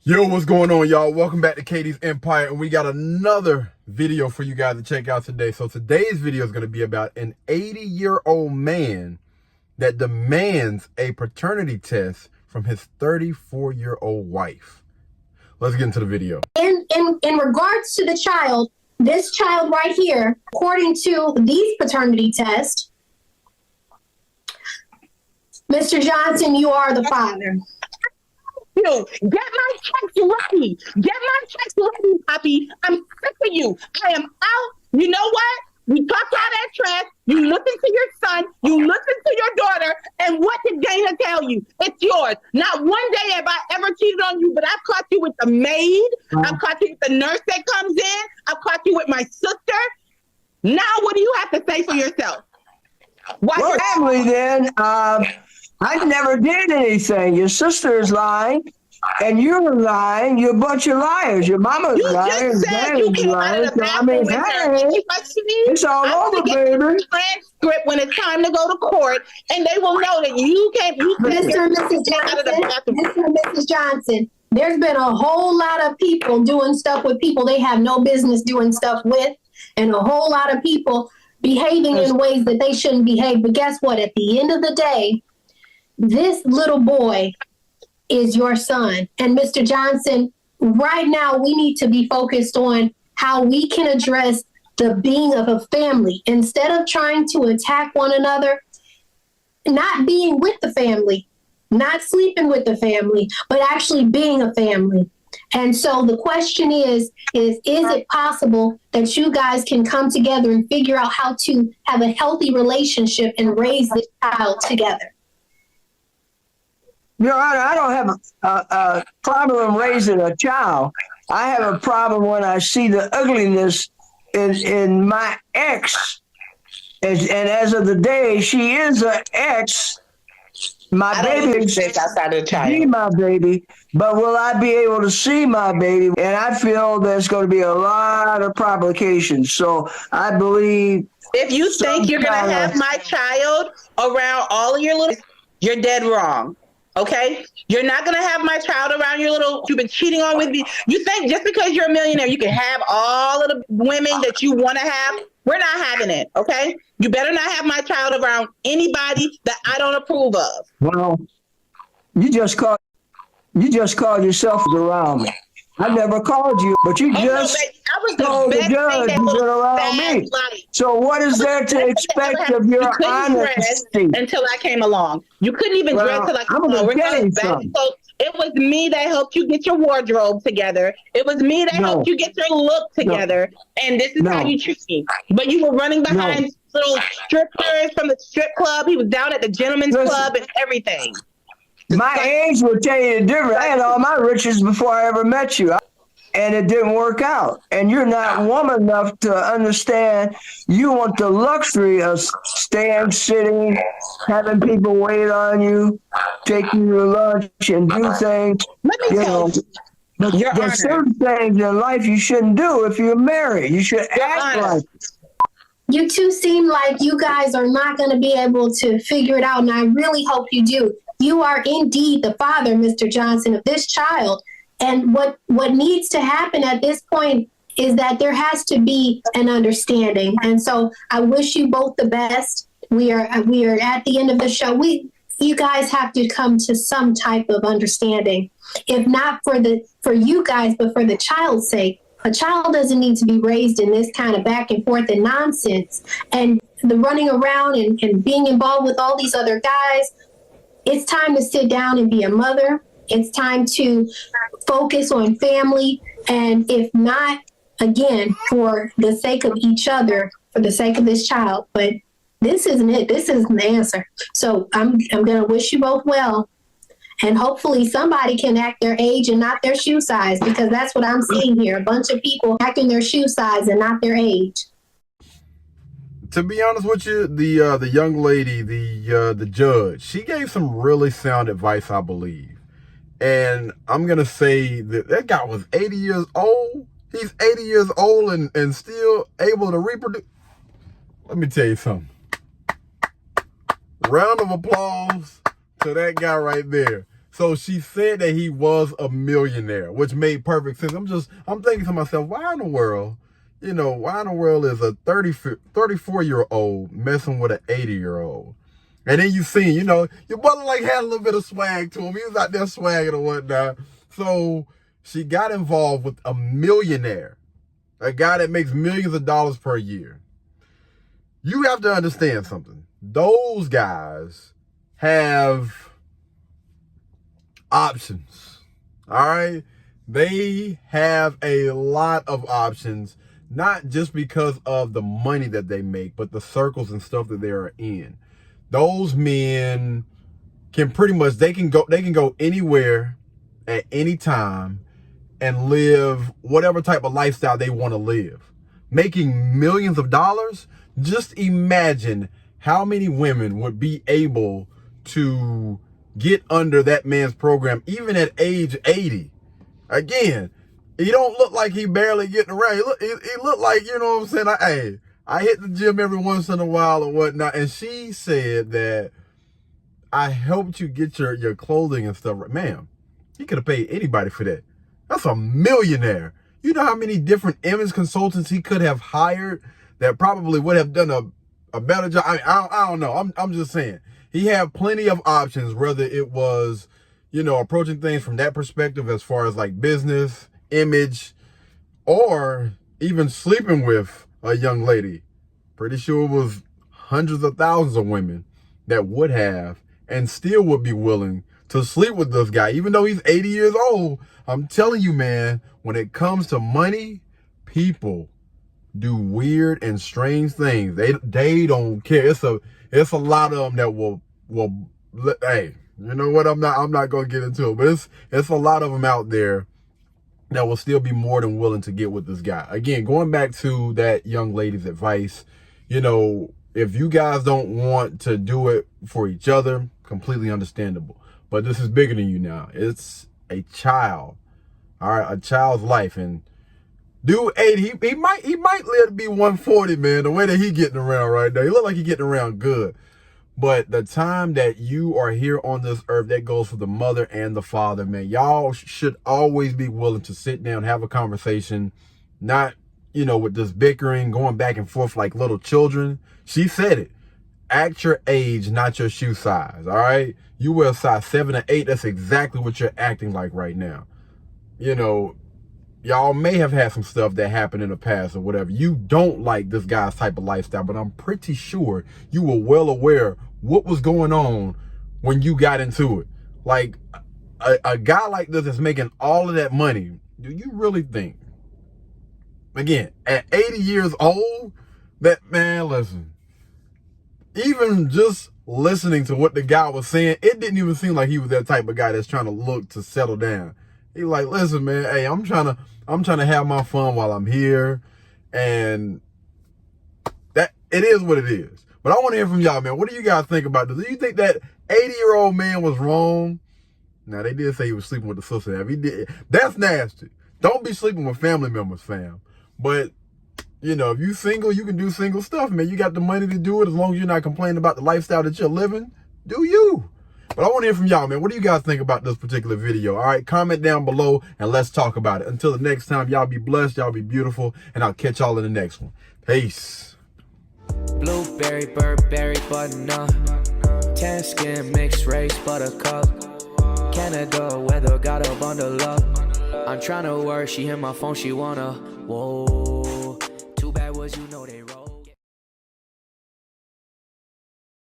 Yo, what's going on, y'all? Welcome back to Katie's Empire, and we got another video for you guys to check out today. So today's video is going to be about an 80-year-old man that demands a paternity test from his 34-year-old wife. Let's get into the video. In regards to the child, this child right here, according to these paternity tests, Mr. Johnson, you are the father. You get my checks ready. Get my checks ready, Poppy. I'm sick of you. I am out. You know what? We talked all that trash. You listen to your son. You listen to your daughter. And what did Dana tell you? It's yours. Not one day have I ever cheated on you, but I've caught you with the maid. I've caught you with the nurse that comes in. I've caught you with my sister. Now, what do you have to say for yourself? Well, family, then, I never did anything. Your sister is lying, and you're lying. You're a bunch of liars. Your mama's lying. You just said you came out of the bathroom with her. It's all over, baby. Transcript when it's time to go to court, and they will know that you can't. Mr. and Mrs. Johnson, Mr. and Mrs. Johnson, there's been a whole lot of people doing stuff with people they have no business doing stuff with, and a whole lot of people behaving in ways that they shouldn't behave. But guess what? At the end of the day, this little boy is your son. And Mr. Johnson, right now we need to be focused on how we can address the being of a family instead of trying to attack one another, not being with the family, not sleeping with the family, but actually being a family. And so the question is it possible that you guys can come together and figure out how to have a healthy relationship and raise this child together? Your Honor, I don't have a problem raising a child. I have a problem when I see the ugliness in my ex. And as of the day, she is an ex. My baby is outside of the child. Be my baby, but will I be able to see my baby? And I feel there's going to be a lot of complications. So I believe if you think you're going to have my child around all of your little, you're dead wrong. Okay, you're not gonna have my child around your little. You've been cheating on with me. You think just because you're a millionaire, you can have all of the women that you want to have? We're not having it. Okay, you better not have my child around anybody that I don't approve of. Well, you just called yourself around me. I never called you, but you just told the judge you've been around me. So what is there to expect of your honesty? Until I came along. You couldn't even dress till I came along. So it was me that helped you get your wardrobe together. It was me that helped you get your look together. And this is how you treat me. But you were running behind little strippers from the strip club. He was down at the gentleman's club and everything. My age will tell you the difference. I had all my riches before I ever met you, and it didn't work out. And you're not woman enough to understand. You want the luxury of staying, sitting, having people wait on you, taking you to lunch and do things. Let me tell you. But there's certain things in life you shouldn't do if you're married. You should act like it. You two seem like you guys are not going to be able to figure it out, and I really hope you do. You are indeed the father, Mr. Johnson, of this child. And what needs to happen at this point is that there has to be an understanding. And so I wish you both the best. We are at the end of the show. You guys have to come to some type of understanding, if not for you guys, but for the child's sake. A child doesn't need to be raised in this kind of back and forth and nonsense and the running around and being involved with all these other guys. It's time to sit down and be a mother. It's time to focus on family. And if not, again, for the sake of each other, for the sake of this child. But this isn't it. This isn't the answer. So I'm going to wish you both well. And hopefully somebody can act their age and not their shoe size, because that's what I'm seeing here. A bunch of people acting their shoe size and not their age. To be honest with you, the young lady, the judge, she gave some really sound advice, I believe. And I'm going to say that guy was 80 years old. He's 80 years old and still able to reproduce. Let me tell you something. Round of applause to that guy right there. So she said that he was a millionaire, which made perfect sense. I'm thinking to myself, why in the world is a 34-year-old messing with an 80-year-old? And then you seen, your brother like had a little bit of swag to him. He was out there swagging and whatnot. So she got involved with a millionaire, a guy that makes millions of dollars per year. You have to understand something. Those guys have options. All right? They have a lot of options, not just because of the money that they make, but the circles and stuff that they are in. Those men can pretty much, they can go anywhere at any time and live whatever type of lifestyle they want to live. Making millions of dollars, just imagine how many women would be able to get under that man's program, even at age 80. Again, he don't look like he barely getting around. He look like, you know what I'm saying? I hit the gym every once in a while or whatnot. And she said that I helped you get your clothing and stuff. Ma'am, he could have paid anybody for that. That's a millionaire. You know how many different image consultants he could have hired that probably would have done a better job? I don't know. I'm just saying. He had plenty of options, whether it was, approaching things from that perspective as far as like business, image, or even sleeping with a young lady. Pretty sure it was hundreds of thousands of women that would have and still would be willing to sleep with this guy, even though he's 80 years old. I'm telling you, man, when it comes to money, people do weird and strange things. They don't care. It's a lot of them that will hey, you know what? I'm not gonna get into it, but it's a lot of them out there that will still be more than willing to get with this guy. Again, going back to that young lady's advice, if you guys don't want to do it for each other, completely understandable. But this is bigger than you now. It's a child, all right, a child's life. And dude, 80, he might live to be 140, man. The way that he getting around right now, he look like he getting around good. But the time that you are here on this earth, that goes for the mother and the father, man. Y'all should always be willing to sit down, have a conversation, not, with this bickering, going back and forth like little children. She said it. Act your age, not your shoe size, all right? You wear a size 7 or 8, that's exactly what you're acting like right now. Y'all may have had some stuff that happened in the past or whatever. You don't like this guy's type of lifestyle, but I'm pretty sure you were well aware what was going on when you got into it. Like, a guy like this is making all of that money. Do you really think, again, at 80 years old, that man, listen, even just listening to what the guy was saying, it didn't even seem like he was that type of guy that's trying to look to settle down. He like, listen, man, hey, I'm trying to have my fun while I'm here, and that it is what it is. But I want to hear from y'all, man. What do you guys think about this? Do you think that 80-year-old man was wrong? Now, they did say he was sleeping with the sister. If he did, that's nasty. Don't be sleeping with family members, fam. But if you single, you can do single stuff, man. You got the money to do it as long as you're not complaining about the lifestyle that you're living. Do you? But I want to hear from y'all, man. What do you guys think about this particular video? All right, comment down below and let's talk about it. Until the next time, y'all be blessed, y'all be beautiful, and I'll catch y'all in the next one. Peace. Blueberry, Burberry, button-up, tan skin, mixed race, buttercup, Canada weather, got a bundle up. I'm trying to work, she hit my phone, she wanna, whoa.